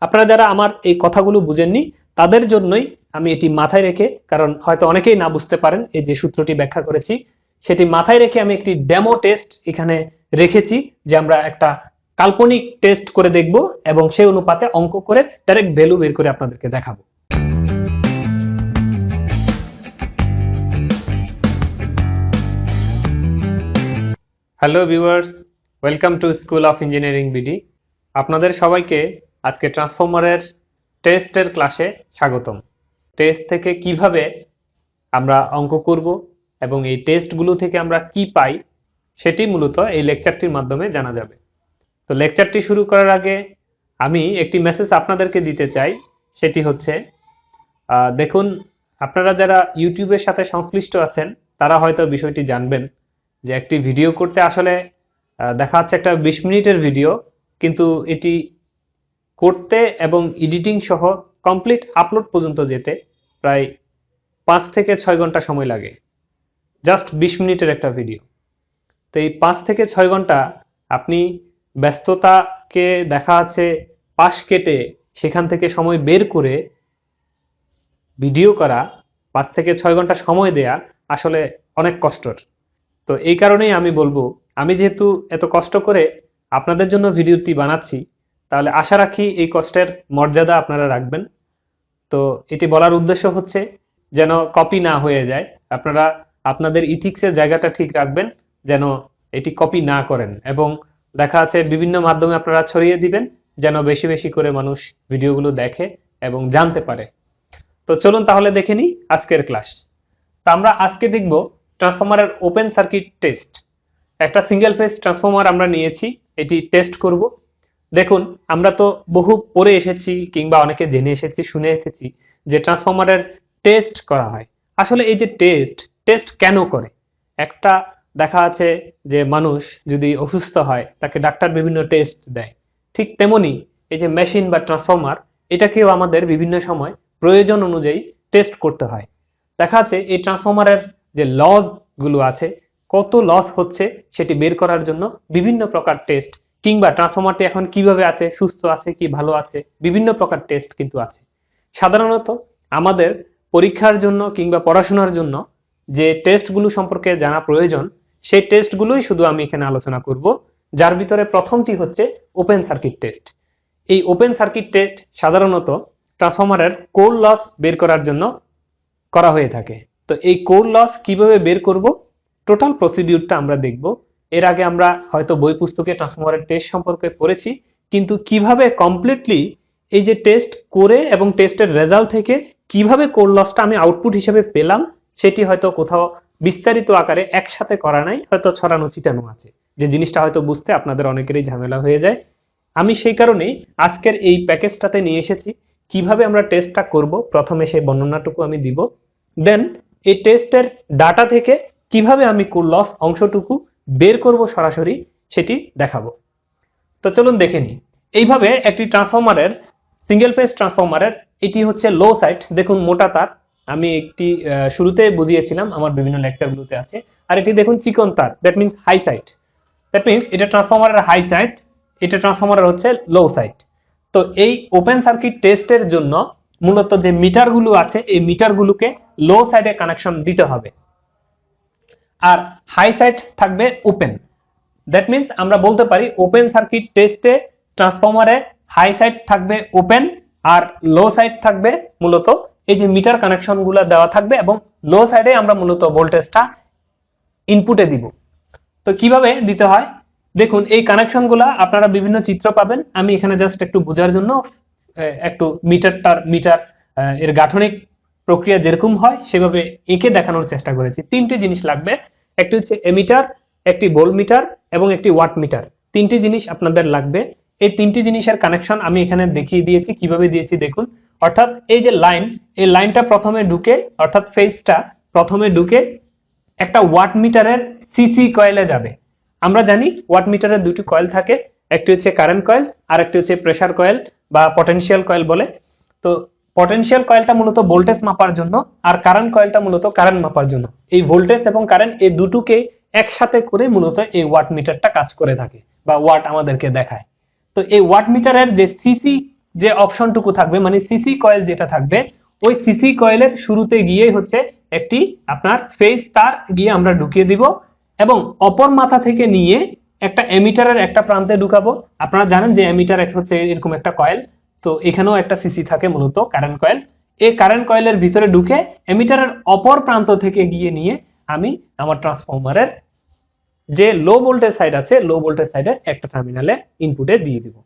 আপনারা যারা আমার এই কথাগুলো বুঝেননি তাদের জন্যই আমি এটি মাথায় রেখে, কারণ হয়তো অনেকেই না বুঝতে পারেন এই যে সূত্রটি ব্যাখ্যা করেছি, সেটি মাথায় রেখে আমি একটি ডেমো টেস্ট এখানে রেখেছি, যে আমরা একটা কাল্পনিক টেস্ট করে দেখব এবং সেই অনুপাতে অঙ্ক করে ডাইরেক্ট ভ্যালু বের করে আপনাদেরকে দেখাবো। Hello viewers, welcome to school of engineering BD. আপনাদের সবাইকে আজকে ট্রান্সফরমারের টেস্টের ক্লাসে স্বাগতম। টেস্ট থেকে কিভাবে আমরা অঙ্ক করব এবং এই টেস্টগুলো থেকে আমরা কি পাই সেটি মূলত এই লেকচারটির মাধ্যমে জানা যাবে। তো লেকচারটি শুরু করার আগে আমি একটি মেসেজ আপনাদেরকে দিতে চাই, সেটি হচ্ছে দেখুন, আপনারা যারা ইউটিউবের সাথে সংশ্লিষ্ট আছেন তারা হয়তো বিষয়টি জানবেন যে একটি ভিডিও করতে আসলে দেখা যাচ্ছে একটা 20 মিনিটের ভিডিও, কিন্তু এটি করতে এবং এডিটিং সহ কমপ্লিট আপলোড পর্যন্ত যেতে প্রায় 5 থেকে 6 ঘন্টা সময় লাগে, জাস্ট 20 মিনিটের একটা ভিডিও। তো এই 5 থেকে 6 ঘন্টা আপনি ব্যস্ততাকে দেখা যাচ্ছে পাশ কেটে সেখান থেকে সময় বের করে ভিডিও করা, 5 থেকে 6 ঘন্টা সময় দেয়া আসলে অনেক কষ্টের। তো এই কারণেই আমি বলবো, আমি যেহেতু এত কষ্ট করে আপনাদের জন্য ভিডিওটি বানাচ্ছি, তাহলে আশা রাখি এই কষ্টের মর্যাদা আপনারা রাখবেন। তো এটি বলার উদ্দেশ্য হচ্ছে যেন কপি না হয়ে যায়, আপনারা আপনাদের ইথিক্সের জায়গাটা ঠিক রাখবেন, যেন এটি কপি না করেন এবং দেখা যাচ্ছে বিভিন্ন মাধ্যমে আপনারা ছড়িয়ে দিবেন, যেন বেশি বেশি করে মানুষ ভিডিওগুলো দেখে এবং জানতে পারে। তো চলুন তাহলে দেখে নিই আজকের ক্লাস। তা আমরা আজকে দেখব ট্রান্সফরমারের ওপেন সার্কিট টেস্ট। একটা সিঙ্গেল ফেজ ট্রান্সফরমার আমরা নিয়েছি, এটি টেস্ট করব। দেখুন, আমরা তো বহু পড়ে এসেছি কিংবা অনেকে জেনে এসেছি, শুনে এসেছি যে ট্রান্সফরমারের টেস্ট করা হয়। আসলে এই যে টেস্ট কেন করে? একটা দেখা আছে যে মানুষ যদি অসুস্থ হয় তাকে ডাক্তার বিভিন্ন টেস্ট দেয়, ঠিক তেমনি এই যে মেশিন বা ট্রান্সফরমার, এটাকেও আমাদের বিভিন্ন সময় প্রয়োজন অনুযায়ী টেস্ট করতে হয়। দেখা যাচ্ছে এই ট্রান্সফরমারের যে লস গুলো আছে, কত লস হচ্ছে সেটি বের করার জন্য বিভিন্ন প্রকার টেস্ট, কিংবা ট্রান্সফরমারটি এখন কিভাবে আছে, সুস্থ আছে কি ভালো আছে, বিভিন্ন প্রকার টেস্ট কিন্তু আছে। সাধারণত আমাদের পরীক্ষার জন্য কিংবা পড়াশোনার জন্য যে টেস্টগুলো সম্পর্কে জানা প্রয়োজন, সেই টেস্টগুলোই শুধু আমি এখানে আলোচনা করব, যার ভিতরে প্রথমটি হচ্ছে ওপেন সার্কিট টেস্ট। এই ওপেন সার্কিট টেস্ট সাধারণত ট্রান্সফরমারের কোর লস বের করার জন্য করা হয়ে থাকে। তো এই কোর লস কিভাবে বের করব, টোটাল প্রসিডিউরটা আমরা দেখব। এর আগে আমরা হয়তো বই পুস্তকে ট্রান্সফরমারের টেস্ট সম্পর্কে পড়েছি, কিন্তু কিভাবে কমপ্লিটলি এই যে টেস্ট করে এবং টেস্টের রেজাল্ট থেকে কিভাবে কোর লসটা আমি আউটপুট হিসেবে পেলাম, সেটি হয়তো কোথাও বিস্তারিত আকারে একসাথে করা নাই, হয়তো ছড়ানো ছিটানো আছে, যে জিনিসটা হয়তো বুঝতে আপনাদের অনেকেরই ঝামেলা হয়ে যায়। আমি সেই কারণেই আজকের এই প্যাকেজটাতে নিয়ে এসেছি কিভাবে আমরা টেস্টটা করব। প্রথমে সেই বর্ণনাটুকু আমি দিব, দেন এই টেস্টের ডাটা থেকে কিভাবে আমি কোর লস অংশটুকু বের করব সরাসরি, সেটি দেখাবো। তো চলুন দেখে নিই। এইভাবে একটি ট্রান্সফরমারের, সিঙ্গেল ফেজ ট্রান্সফরমারের, এটি হচ্ছে লো সাইড। দেখুন মোটা তার, আমি একটি শুরুতে বুঝিয়েছিলাম, আমার বিভিন্ন লেকচারগুলোতে আছে। আর এটি দেখুন চিকন তার, that means high side. That means এটা ট্রান্সফরমারের হাই সাইড, এটা ট্রান্সফরমারের হচ্ছে লো সাইড। তো এই ওপেন সার্কিট টেস্টের জন্য মূলত যে মিটারগুলো আছে, এই মিটারগুলোকে লো সাইডে কানেকশন দিতে হবে, আর হাই সাইড থাকবে ওপেন। দ্যাট মিনস আমরা বলতে পারি ওপেন সার্কিট টেস্টে ট্রান্সফরমারে হাই সাইড থাকবে ওপেন, আর লো সাইড থাকবে মূলত এই যে মিটার কানেকশন গুলো দেওয়া থাকবে, এবং লো সাইডে আমরা মূলত ভোল্টেজটা ইনপুটে দিব। তো কিভাবে দিতে হয় দেখুন, এই কানেকশন গুলা আপনারা বিভিন্ন চিত্র পাবেন। আমি এখানে জাস্ট একটু বোঝার জন্য একটু মিটার এর গাঠনিক প্রক্রিয়া যেরকম হয় সেভাবে এঁকে দেখানোর চেষ্টা করেছি। তিনটি জিনিস লাগবে, একটি হচ্ছে এমিটার, একটি ভোল্টমিটার এবং একটি ওয়াট মিটার। তিনটি জিনিস আপনাদের লাগবে। এই তিনটি জিনিসের কানেকশন আমি এখানে দেখিয়ে দিয়েছি, কিভাবে দিয়েছি দেখুন। অর্থাৎ এই যে লাইন, এই লাইনটা প্রথমে ঢুকে, অর্থাৎ ফেজটা প্রথমে ঢুকে একটা ওয়াট মিটারের সিসি কয়েলে যাবে। আমরা জানি ওয়াট মিটারের দুটি কয়েল থাকে, একটি হচ্ছে কারেন্ট কয়েল আর একটি হচ্ছে প্রেসার কয়েল বা পটেনশিয়াল কয়েল বলে। তো পটেনশিয়াল কয়েলটা মূলত ভোল্টেজ মাপার জন্য, আর কারেন্ট কয়েলটা মূলত কারেন্ট মাপার জন্য। এই ভোল্টেজ এবং কারেন্ট এই দুটোকে একসাথে করে মূলত এই ওয়াট মিটারটা কাজ করে থাকে বা ওয়াট আমাদেরকে দেখায়। তো এই ওয়াট মিটারের যে সিসি যে অপশনটুকু থাকবে মানে সিসি কয়েল যেটা থাকবে, ওই সিসি কয়েলের শুরুতে গিয়ে হচ্ছে একটি আপনার ফেজ তার গিয়ে আমরা ঢুকিয়ে দিব এবং অপর মাথা থেকে নিয়ে একটা এমিটারের একটা প্রান্তে ঢুকাবো। আপনারা জানেন যে এমিটার হচ্ছে এরকম একটা কয়েল, তো এখানেও একটা সিসি থাকে মূলত কারেন্ট কয়েল। এই কারেন্ট কয়েলের ভিতরে ঢুকে এমিটারের অপর প্রান্ত থেকে গিয়ে নিয়ে আমি আমার ট্রান্সফরমারের যে লো ভোল্টেজ সাইড আছে, লো ভোল্টেজ সাইডে একটা টার্মিনালে ইনপুটে দিয়ে দিব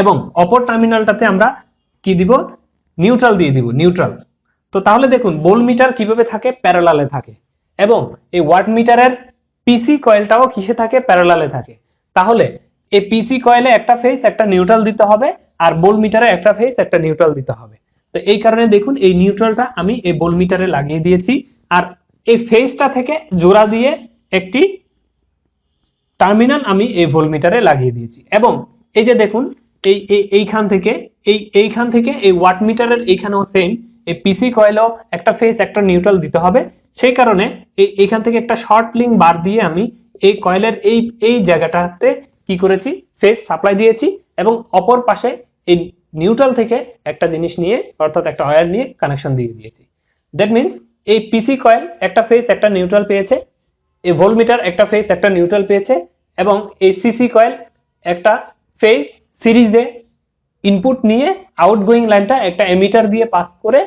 এবং অপর টার্মিনালটাতে আমরা কি দিব, নিউট্রাল দিয়ে দিব, নিউট্রাল। তো তাহলে দেখুন ভোল্টমিটার কিভাবে থাকে, প্যারালালে থাকে এবং এই ওয়াট মিটারের পিসি কয়েলটাও কিসে থাকে, প্যারালালে থাকে। তাহলে এই পিসি কয়েলে একটা ফেজ একটা নিউট্রাল দিতে হবে আর ভোল্টমিটারে একটা ফেজ একটা নিউট্রাল দিতে হবে। তো এই কারণে দেখুন এই নিউট্রালটা আমি এই ভোল্টমিটারে লাগিয়ে দিয়েছি আর এই ফেজটা থেকে জোড়া দিয়ে একটি টার্মিনাল আমি এই ভোল্টমিটারে লাগিয়ে দিয়েছি এবং এই যে দেখুন এইখান থেকে এইখান থেকে এই ওয়াট মিটারের এইখানেও সেম এই পিসি কয়েলও একটা ফেজ একটা নিউট্রাল দিতে হবে। সেই কারণে এইখান থেকে একটা শর্ট লিঙ্ক বার দিয়ে আমি এই কয়েলের এই জায়গাটাতে কি করেছি, ফেজ সাপ্লাই দিয়েছি এবং অপর পাশে এই নিউট্রাল থেকে একটা জিনিস নিয়ে অর্থাৎ একটা ওয়্যার নিয়ে কানেকশন দিয়ে দিয়েছি। দ্যাট মিনস এই পিসি কয়েল একটা ফেজ একটা নিউট্রাল পেয়েছে, এই ভোল্টমিটার একটা ফেজ একটা নিউট্রাল পেয়েছে এবং এই সিসি কয়েল একটা ফেজ সিরিজে ইনপুট নিয়ে আউটগোয়িং লাইনটা একটা এমিটার দিয়ে পাস করে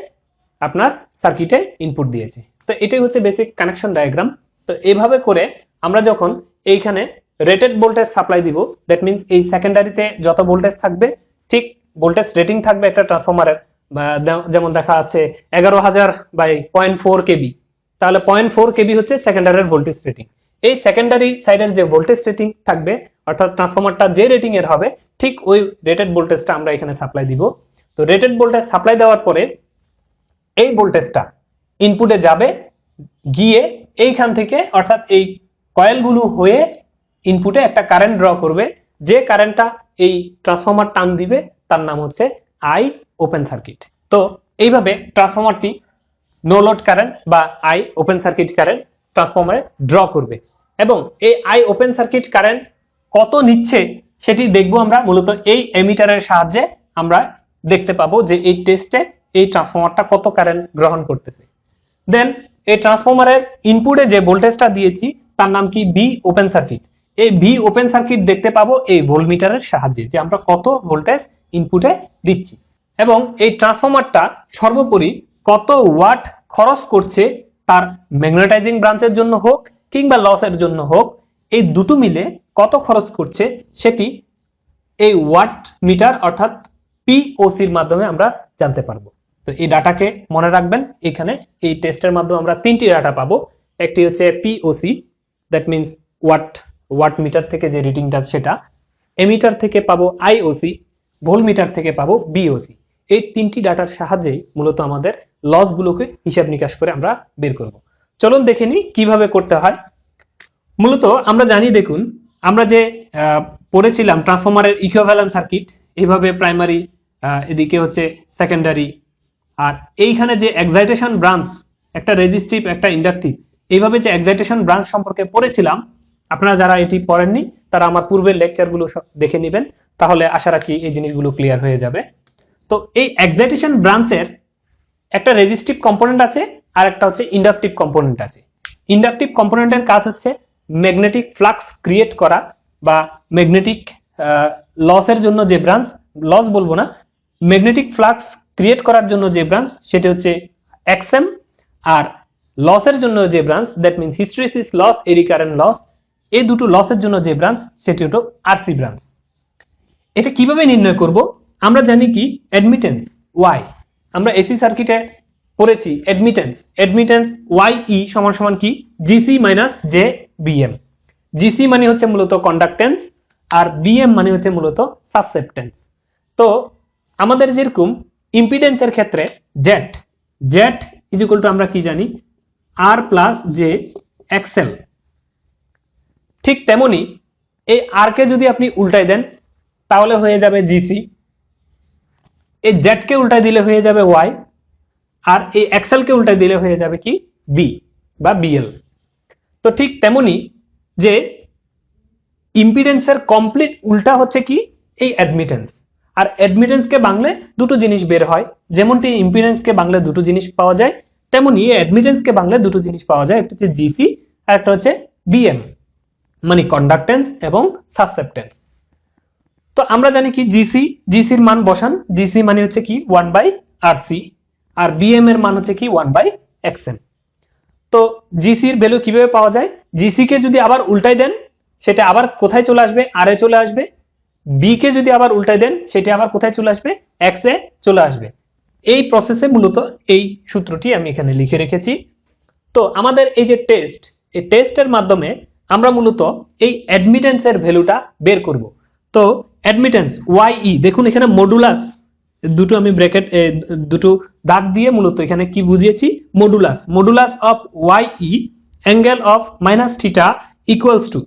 আপনার সার্কিটে ইনপুট দিয়েছে। তো এটাই হচ্ছে বেসিক কানেকশন ডায়াগ্রাম। তো এইভাবে করে আমরা যখন এইখানে রেটেড ভোল্টেজ সাপ্লাই দিব, দ্যাট মিনস এই সেকেন্ডারিতে যত ভোল্টেজ থাকবে ঠিক ভোল্টেজ রেটিং থাকবে একটা ট্রান্সফরমারের, যেমন দেখা আছে 11,000/0.4 কেবি, তাহলে 0.4 কেবি হচ্ছে সেকেন্ডারির ভোল্টেজ রেটিং। এই সেকেন্ডারি সাইডের যে ভোল্টেজ রেটিং থাকবে অর্থাৎ ট্রান্সফরমারটা যে রেটিং এর হবে ঠিক ওই রেটেড ভোল্টেজটা আমরা এখানে সাপ্লাই দিব। তো রেটেড ভোল্টেজ সাপ্লাই দেওয়ার পরে এই ভোল্টেজটা ইনপুটে যাবে, গিয়ে এইখান থেকে অর্থাৎ এই কয়েলগুলো হয়ে ইনপুটে একটা কারেন্ট ড্র করবে, যে কারেন্টটা এই ট্রান্সফরমার টান দিবে তার নাম হচ্ছে আই ওপেন সার্কিট। তো এইভাবে ট্রান্সফরমারটি নো লোড কারেন্ট বা আই ওপেন সার্কিট কারেন্ট ট্রান্সফরমারে ড্র করবে এবং এই আই ওপেন সার্কিট কারেন্ট কত নিচ্ছে সেটি দেখবো আমরা মূলত এই এমিটারের সাহায্যে। আমরা দেখতে পাবো যে এই টেস্টে এই ট্রান্সফরমারটা কত কারেন্ট গ্রহণ করতেছে। দেন এই ট্রান্সফরমারের ইনপুটে যে ভোল্টেজটা দিয়েছি তার নাম কি, ভি ওপেন সার্কিট। এই ভি ওপেন সার্কিট দেখতে পাবো এই ভোল্টমিটারের সাহায্যে যে আমরা কত ভোল্টেজ ইনপুটে দিচ্ছি এবং এই ট্রান্সফরমারটা সর্বোপরি কত ওয়াট খরচ করছে তার ম্যাগনেটাইজিং ব্রাঞ্চের জন্য হোক কিংবা লসের জন্য হোক, এই দুটো মিলে কত খরচ করছে সেটি এই ওয়াট মিটার অর্থাৎ পিওসির মাধ্যমে আমরা জানতে পারবো। তো এই ডাটাকে মনে রাখবেন, এখানে এই টেস্টের মাধ্যমে আমরা তিনটি ডাটা পাবো। একটি হচ্ছে POC, that means watt meter থেকে যে রিডিংটা সেটা, এমিটার থেকে পাবো আইওসি, ভোল্টমিটার থেকে পাবো বিওসি। এই তিনটি ডাটার সাহায্যেই মূলত আমাদের লসগুলোকে হিসাব নিকাশ করে আমরা বের করব। চলুন দেখে নিই কিভাবে করতে হয়। মূলত আমরা জানি, দেখুন আমরা যে পড়েছিলাম ট্রান্সফরমারের ইকুইভ্যালেন্ট সার্কিট, এইভাবে প্রাইমারি, এদিকে হচ্ছে সেকেন্ডারি, আর এইখানে যে এক্সাইটেশন ব্রাঞ্চ, একটা রেজিস্টিভ একটা ইন্ডাকটিভ, এইভাবে যে এক্সাইটেশন ব্রাঞ্চ সম্পর্কে পড়েছিলাম, আপনারা যারা এটি পড়েননি তারা আমার পূর্বের লেকচারগুলো দেখে নেবেন, তাহলে আশা রাখি এই জিনিসগুলো ক্লিয়ার হয়ে যাবে। তো এই এক্সাইটেশন ব্রাঞ্চের একটা রেজিস্টিভ কম্পোনেন্ট আছে আর একটা হচ্ছে ইন্ডাকটিভ কম্পোনেন্ট আছে। ইন্ডাকটিভ কম্পোনেন্টের কাজ হচ্ছে ম্যাগনেটিক ফ্লাক্স ক্রিয়েট করা বা ম্যাগনেটিক লসের জন্য যে ব্রাঞ্চ, লস বলবো না, ম্যাগনেটিক ফ্লাক্স ক্রিয়েট করার জন্য যে ব্রাঞ্চ সেটি হচ্ছে এক্সএম, আর লসের জন্য যে branch that means hysteresis loss, eddy current loss, এই দুটো লসের জন্য যে ব্রাঞ্চ সেটি হলো আরসি ব্রাঞ্চ। এটা কিভাবে নির্ণয় করব? আমরা জানি কি অ্যাডমিটেন্স ওয়াই, আমরা এসি সার্কিটে পড়েছি অ্যাডমিটেন্স ওয়াই ই সমান সমান কি, GC minus J BM. GC মানে হচ্ছে মূলত কন্ডাক্টেন্স আর বিএম মানে হচ্ছে মূলত সাসেপ্টেন্স। তো আমাদের যেরকম ইম্পিডেন্সের ক্ষেত্রে জেড ইজ ইকুয়াল টু আমরা কি জানি, আর প্লাস জে এক্সএল, ঠিক তেমনি এই আর কে যদি আপনি উল্টাই দেন তাহলে হয়ে যাবে জিসি, এই জেড কে উল্টাই দিলে হয়ে যাবে ওয়াই, আর এই এক্সএল কে উল্টাই দিলে হয়ে যাবে কি, বি বা বিএল। তো ঠিক তেমনি যে ইম্পিডেন্সের কমপ্লিট উল্টা হচ্ছে কি, এই অ্যাডমিটেন্স। আর অ্যাডমিটেন্সকে বাংলে দুটো জিনিস বের হয়, যেমনটি ইম্পিডেন্সকে বাংলে দুটো জিনিস পাওয়া যায়, তেমনি অ্যাডমিটেন্সকে বাংলে দুটো জিনিস পাওয়া যায়, একটা হচ্ছে জিসি আর একটা হচ্ছে বিএম, মানে কন্ডাক্টেন্স এবং সাসেপ্টেন্স। তো আমরা জানি কি জিসির মান বসান, জিসি মানে হচ্ছে কি 1/RC, আর বিএম এর মান হচ্ছে কি 1/XM। তো জিসির ভ্যালু কিভাবে পাওয়া যায়, জিসি কে যদি আবার উল্টাই দেন সেটা আবার কোথায় চলে আসবে, আর এ চলে আসবে। বি কে যদি আবার উল্টাই দেন সেটা আবার কোথায় চলে আসবে, এক্স এ চলে আসবে। এই প্রসেসে মূলত এই সূত্রটি আমি এখানে লিখে রেখেছি। তো আমাদের এই যে টেস্ট, এই টেস্টের মাধ্যমে আমরা মূলত এই অ্যাডমিটেন্সের ভ্যালুটা বের করব। তো অ্যাডমিটেন্স ওয়াই, দেখুন এখানে মডুলাস, দুটো আমি ব্র্যাকেট দুটো দাগ দিয়ে মূলত এখানে কি বুঝিয়েছি, modulus of Y angle of -θ equals to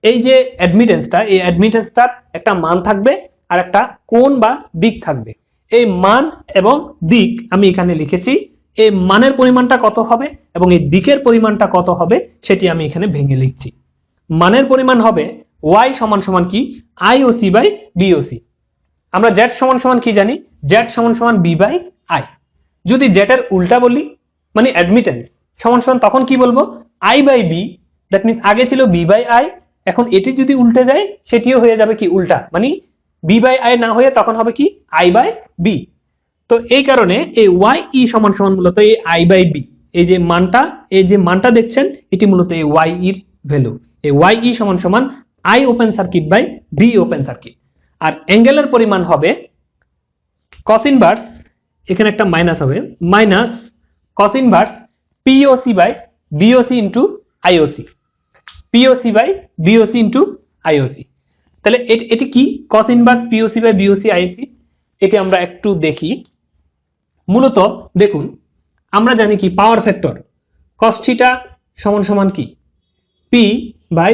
এই যে অ্যাডমিটেন্সটা, এই অ্যাডমিটেন্সটার একটা মান থাকবে আর একটা কোণ বা দিক থাকবে। এই মান এবং দিক আমি এখানে লিখেছি, এই মানের পরিমাণটা কত হবে এবং এই দিকের পরিমাণটা কত হবে সেটি আমি এখানে ভেঙে লিখছি। মানের পরিমাণ হবে y সমান সমান কি IOC বাই BOC। আমরা z সমান সমান কি জানি, z সমান সমান b বাই i। যদি z এর উল্টা বলি মানে অ্যাডমিটেন্স সমান সমান, তখন কি বলবো i by b, that means আগে ছিল b বাই i, এখন এটি যদি উল্টে যায় সেটিও হয়ে যাবে কি উল্টা, মানে b বাই i না হয়ে তখন হবে কি i বাই b। তো এই কারণে এই y সমান সমান মূলত এই i বাই b, এই যে মানটা দেখছেন এটি মূলত এই y এর ভ্যালু। এই y সমান সমান i open circuit by b open circuit. আর অ্যাঙ্গেলের পরিমাণ হবে cos ইনভার্স, এখানে একটা মাইনাস হবে, minus cos inverse POC by BOC into IOC, POC by BOC into IOC। তাহলে এটি কি cos inverse POC by BOC IOC, এটি আমরা একটু দেখি। মূলত দেখুন আমরা জানি কি পাওয়ার ফ্যাক্টর cos θ সমান সমান কি P by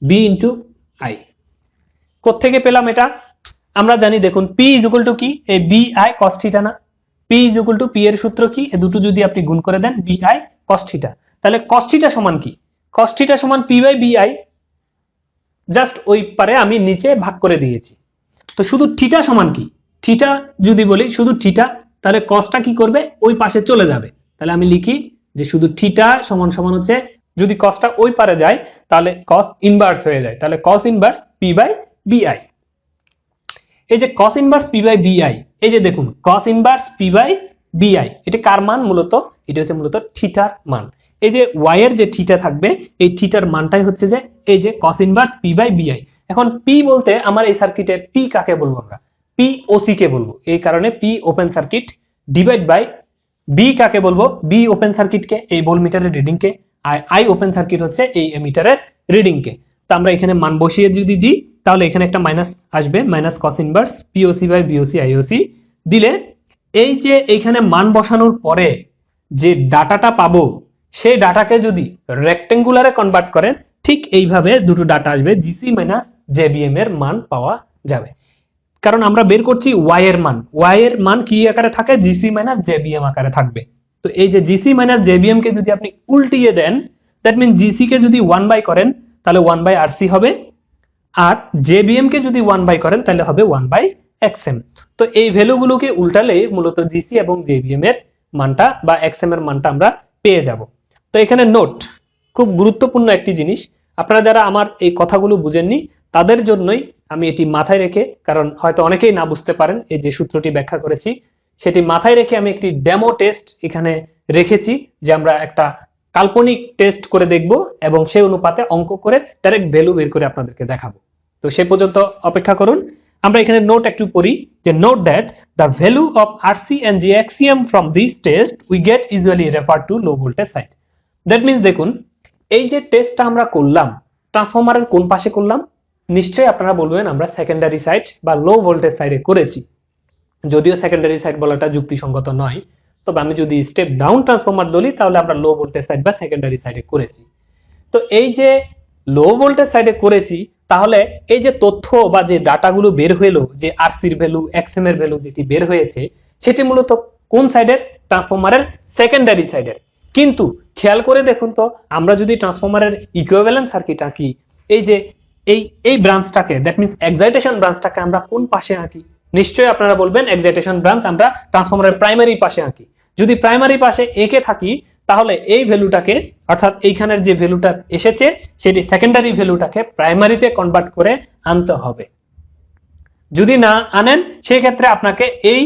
B into I। কোত্থেকে পেলাম এটা, আমরা জানি দেখুন P ইজ ইকুয়াল টু কি এই BI cos θ না, P is equal two P এর সূত্র কি, এই দুটো যদি আপনি গুণ করে দেন BI cos θ, তাহলে cos θ সমান কি, cos θ সমান P বাই BI, জাস্ট ওই পারে আমি নিচে ভাগ করে দিয়েছি। তো শুধু থিটা সমান কি, থিটা যদি বলি শুধু থিটা, তাহলে কসটা কি করবে ওই পাশে চলে যাবে, তাহলে আমি লিখি যে শুধু থিটা সমান সমান হচ্ছে, যদি কসটা ওই পারে যায় তাহলে কস ইনভার্স হয়ে যায়, তাহলে কস ইনভার্স পি বাই বিআই। এই যে কস ইনভার্স পি বাই বিআই, এই যে দেখুন কস ইনভার্স পি বাই বিআই, এটা কার মান, মূলত এটা হচ্ছে মূলত থিটার মান। এই যে ওয়াই এর যে থিটা থাকবে এই থিটার মানটাই হচ্ছে যে এই যে কস ইনভার্স পি বাই বিআই। এখন পি বলতে আমার এই সার্কিটে পি কাকে বলবো, আমরা পি ওসি কে বলবো, এই কারণে P open circuit divide by B কাকে বলবো, বি ওপেন সার্কিট কে এই ভোল্টমিটারের রিডিং কে, আর আই ওপেন সার্কিট হচ্ছে এই এমিটারের রিডিং কে। তো আমরা এখানে মান বসিয়ে যদি দিই তাহলে এখানে একটা মাইনাস আসবে, minus cos inverse POC by BOC IOC দিলে এই যে এইখানে মান বসানোর পরে যে ডাটাটা পাবো সেই ডাটাকে যদি রেক্টেঙ্গুলারে কনভার্ট করেন ঠিক এইভাবে দুটো ডাটা আসবে, জিসি মাইনাস জেবিএম এর মান পাওয়া যাবে। কারণ আমরা বের করছি ওয়াই এর মান, ওয়াই এর মান কি আকারে থাকে, জিসি মাইনাস জেবিএম আকারে থাকবে। তো এই যে জিসি মাইনাস জেবিএম কে যদি আপনি উল্টিয়ে দেন, দ্যাট মিন জিসি কে যদি 1 বাই করেন তাহলে 1 বাই আরসি হবে, আর জেবিএম কে যদি 1 বাই করেন তাহলে হবে 1 বাই এক্সএম। তো এই ভ্যালুগুলোকে উল্টালে মূলত জিসি এবং জেবিএম এর মানটা বা এক্সএম এর মানটা আমরা পেয়ে যাব। তো এখানে নোট, খুব গুরুত্বপূর্ণ একটি জিনিস, আপনারা যারা আমার এই কথাগুলো বুঝেননি তাদের জন্যই আমি এটি মাথায় রেখে, কারণ হয়তো অনেকেই না বুঝতে পারেন এই যে সূত্রটি ব্যাখ্যা করেছি সেটি মাথায় রেখে আমি একটি ডেমো টেস্ট এখানে রেখেছি, যে আমরা একটা কাল্পনিক টেস্ট করে দেখব এবং সেই অনুপাতে অঙ্ক করে ডাইরেক্ট ভ্যালু বের করে আপনাদেরকে দেখাবো। তো সে পর্যন্ত অপেক্ষা করুন। আমরা এখানে নোট একটু পড়ি, যে note that the value of RC and G X M from this test we get usually refer to low voltage side. That means দেখুন এই যে টেস্টটা আমরা করলাম ট্রান্সফরমারের কোন পাশে করলাম, নিশ্চয়ই আপনারা বলবেন আমরা সেকেন্ডারি সাইড বা লো ভোল্টেজ সাইডে করেছি, যদিও সেকেন্ডারি সাইড বলাটা যুক্তিসঙ্গত নয়, তবে আমি যদি স্টেপ ডাউন ট্রান্সফরমার বলি তাহলে আমরা লো ভোল্টেজ সাইড বা সেকেন্ডারি সাইডে করেছি। তো এই যে লো ভোল্টেজ সাইডে করেছি, তাহলে এই যে তথ্য বা যে ডাটাগুলো বের হলো, যে আরসির ভ্যালু এক্সএম এর ভ্যালু যেটি বের হয়েছে সেটি মূলত কোন সাইডের, ট্রান্সফরমারের সেকেন্ডারি সাইডের। কিন্তু খেয়াল করে দেখুন তো আমরা যদি ট্রান্সফরমারের ইকুইভ্যালেন্ট সার্কিট আঁকি, এই যে এই এই ব্রাঞ্চটাকে, দ্যাট মিন্স এক্সাইটেশন ব্রাঞ্চটাকে আমরা কোন পাশে আঁকি? নিশ্চয়ই আপনারা বলবেন এক্সাইটেশন ব্রাঞ্চ আমরা ট্রান্সফরমারের প্রাইমারি পাশে আঁকি। যদি প্রাইমারি পাশে এঁকে থাকি তাহলে এই ভ্যালুটাকে, অর্থাৎ এইখানের যে ভ্যালুটা এসেছে সেটি সেকেন্ডারি ভ্যালুটাকে প্রাইমারিতে কনভার্ট করে আনতে হবে। যদি না আনেন সেক্ষেত্রে আপনাকে এই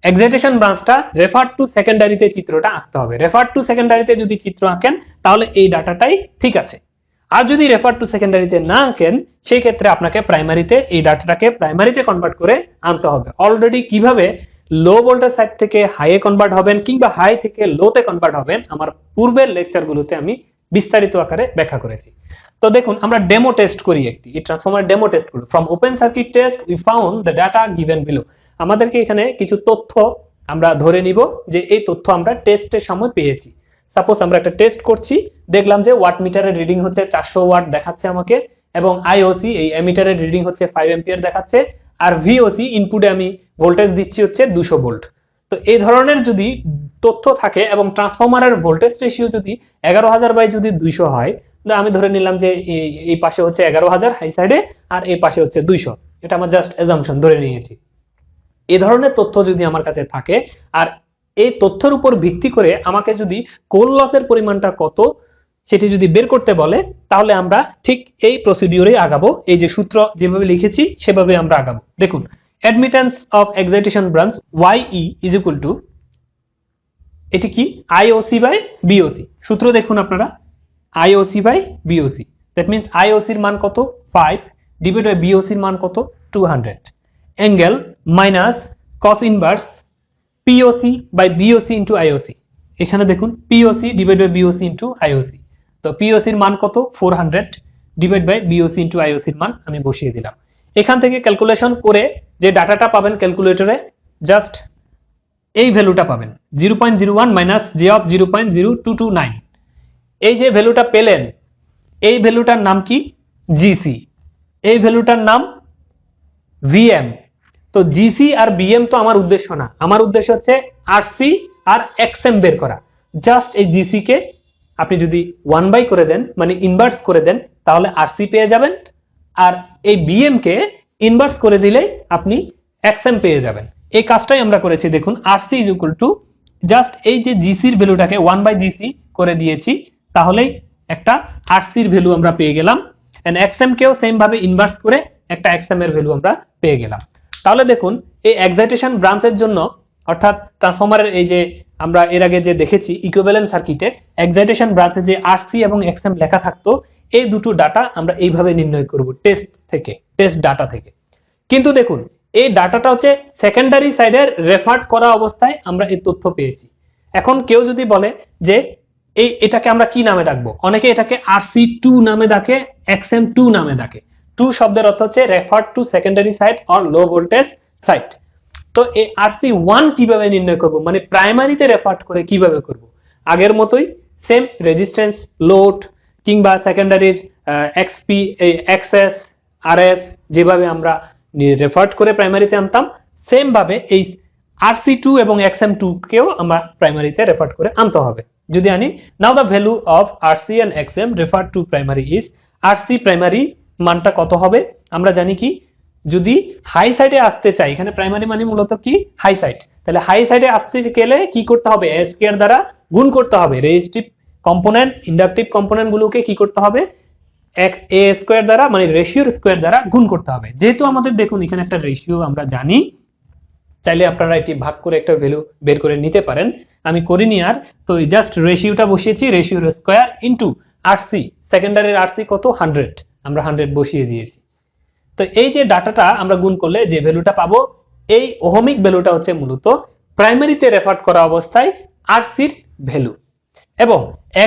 এক্সাইটেশন ব্রাঞ্চটা রেফার টু সেকেন্ডারিতে চিত্রটা আঁকতে হবে। রেফার টু সেকেন্ডারিতে যদি চিত্র আঁকেন তাহলে এই ডাটাটাই ঠিক আছে। আর যদি রেফার টু সেকেন্ডারিতে না আঁকেন সেই ক্ষেত্রে আপনাকে প্রাইমারিতে এই ডাটাটাকে প্রাইমারিতে কনভার্ট করে আনতে হবে। অলরেডি কিভাবে লো ভোল্টেজ সাইড থেকে হাইয়ে কনভার্ট হবেন কিংবা হাই থেকে লোতে কনভার্ট হবেন আমার পূর্বের লেকচারগুলোতে আমি বিস্তারিত আকারে ব্যাখ্যা করেছি। তো দেখুন আমরা ডেমো টেস্ট করি একটি, এই ট্রান্সফরমার ডেমো টেস্ট করি। From open circuit test we found the data given below. আমাদেরকে এখানে কিছু তথ্য আমরা ধরে নিব যে এই তথ্য আমরা টেস্টের সময় পেয়েছি। সাপোজ আমরা একটা টেস্ট করছি, দেখলাম যে ওয়াট মিটারের রিডিং হচ্ছে 400 ওয়াট দেখাচ্ছে আমাকে, এবং আইওসি এই এমিটারের রিডিং হচ্ছে 5 এম্পিয়ার দেখাচ্ছে, আর ভিওসি ইনপুটে আমি ভোল্টেজ দিচ্ছি হচ্ছে 200 ভোল্ট। তো এই ধরনের যদি তথ্য থাকে এবং ট্রান্সফরমারের ভোল্টেজ রেশিও যদি 11,000 বাই যদি 200 হয়, আমি ধরে নিলাম যে এই পাশে হচ্ছে 11,000 হাই সাইডে আর এই পাশে হচ্ছে 200, এটা আমার জাস্ট অ্যাজাম্পশন ধরে নিয়েছি। এই ধরনের তথ্য যদি আমার কাছে থাকে আর এই তথ্যের উপর ভিত্তি করে আমাকে যদি কোল লসের পরিমাণটা কত সেটি যদি বের করতে বলে তাহলে আমরা ঠিক এই প্রসিডিউরে আগাবো। এই যে সূত্র যেভাবে লিখেছি সেভাবে আমরা আগাবো। দেখুন, admittance of excitation branch YE is equal to, এটি কি IOC বাই BOC। সূত্র দেখুন আপনারা, IOC by BOC, that means IOC এর মান কত 5 ডিভাইড বাই BOC এর মান কত 200, angle minus cos inverse POC by BOC into IOC। এখানে দেখুন POC divide by BOC into IOC, তো POC এর মান কত 400 divide by BOC into IOC এর মান আমি বসিয়ে দিলাম। এখান থেকে ক্যালকুলেশন করে যে ডাটাটা পাবেন ক্যালকুলেটরে জাস্ট এই ভ্যালুটা পাবেন 0.01 মাইনাস j অফ 0.0229। এই যে ভ্যালুটা পেলেন এই ভ্যালুটার নাম কি GC, এই ভ্যালুটার নাম VM। তো GC আর BM তো আমার উদ্দেশ্য না, আমার উদ্দেশ্য হচ্ছে RC আর XM বের করা। জাস্ট এই GC কে আপনি যদি 1 বাই করে দেন মানে ইনভার্স করে দেন তাহলে RC পেয়ে যাবেন, আর এই BM কে ইনভার্স করে দিলে আপনি XM পেয়ে যাবেন। এই কাজটাই আমরা করেছি। দেখুন RC is equal two just এই যে GC এর ভ্যালুটাকে 1 বাই GC করে দিয়েছি তাহলেই একটা RC এর ভ্যালু আমরা পেয়ে গেলাম, এন্ড XM কেও সেম ভাবে ইনভার্স করে একটা XM এর ভ্যালু আমরা পেয়ে গেলাম। তাহলে দেখুন এই এক্সাইটেশন ব্রাঞ্চের জন্য, অর্থাৎ ট্রান্সফরমারের এই যে আমরা এর আগে যে দেখেছি ইকুইভ্যালেন্ট সার্কিটে এক্সাইটেশন ব্রাঞ্চে যে RC এবং XM লেখা থাকতো এই দুটো ডাটা আমরা এইভাবে নির্ণয় করব টেস্ট থেকে, টেস্ট ডাটা থেকে। কিন্তু দেখুন এই ডাটাটা হচ্ছে সেকেন্ডারি সাইডের রেফার্ড করা অবস্থায় আমরা এই তথ্য পেয়েছি। এখন কেউ যদি বলে যে এটাকে আমরা কি নামে ডাকবো, অনেকে এটাকে RC2 নামে ডাকে, XM2 নামে ডাকে। 2 শব্দের অর্থ হচ্ছে referred to secondary side or low voltage side. তো এই RC1 কিভাবে নির্ণয় করব, মানে প্রাইমারিতে রেফার্ড করে কিভাবে করব? আগের মতোই সেম রেজিস্ট্যান্স, লোড কিংবা সেকেন্ডারির XP, XS, RS যেভাবে আমরা রেফার্ড করে প্রাইমারিতে আনতাম সেম ভাবে এই RC2 এবং XM2 কেও আমরা প্রাইমারিতে রেফার্ড করে আনতে হবে। যদি আনি, now the value of RC and XM referred to primary is, RC primary মানটা কত হবে আমরা জানি কি, যদি হাই সাইডে আসতে চাই, এখানে প্রাইমারি মানে মূলত কি হাই সাইড, তাহলে হাই সাইডে আসতে গেলে কি করতে হবে a স্কয়ার দ্বারা গুণ করতে হবে, রেজিস্টিভ কম্পোনেন্ট ইন্ডাকটিভ কম্পোনেন্ট গুলোকে কি করতে হবে a স্কয়ার দ্বারা মানে রেশিওর স্কয়ার দ্বারা গুণ করতে হবে। যেহেতু আমাদের দেখুন এখানে একটা রেশিও আমরা জানি, চাইলে আপনারা এটি ভাগ করে একটা ভ্যালু বের করে নিতে পারেন, আমি করিনি আর। তো জাস্ট রেশিওটা বসিয়েছি, রেশিওর স্কয়ার ইনটু RC, সেকেন্ডারির RC কত 100, আমরা 100 বসিয়ে দিয়েছি। তো এই যে ডাটাটা আমরা গুণ করলে যে ভ্যালুটা পাবো এই ওহমিক ভ্যালুটা হচ্ছে মূলত প্রাইমারিতে রেফার করা অবস্থায় RC এর ভ্যালু, এবং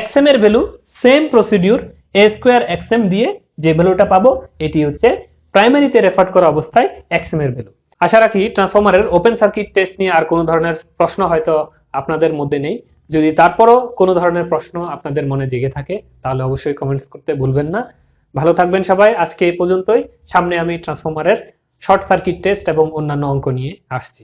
XM এর value same procedure a square XM দিয়ে যে ভ্যালুটা পাবো এটি হচ্ছে প্রাইমারিতে রেফার করা অবস্থায় XM এর ভ্যালু। আশা রাখি ট্রান্সফরমারের ওপেন সার্কিট টেস্ট নিয়ে আর কোনো ধরনের প্রশ্ন হয়তো আপনাদের মধ্যে নেই। যদি তারপরও কোনো ধরনের প্রশ্ন আপনাদের মনে জেগে থাকে তাহলে অবশ্যই কমেন্টস করতে ভুলবেন না। ভালো থাকবেন সবাই, আজকে এই পর্যন্তই। সামনে আমি ট্রান্সফরমারের শর্ট সার্কিট টেস্ট এবং অন্যান্য অঙ্ক নিয়ে আসছি।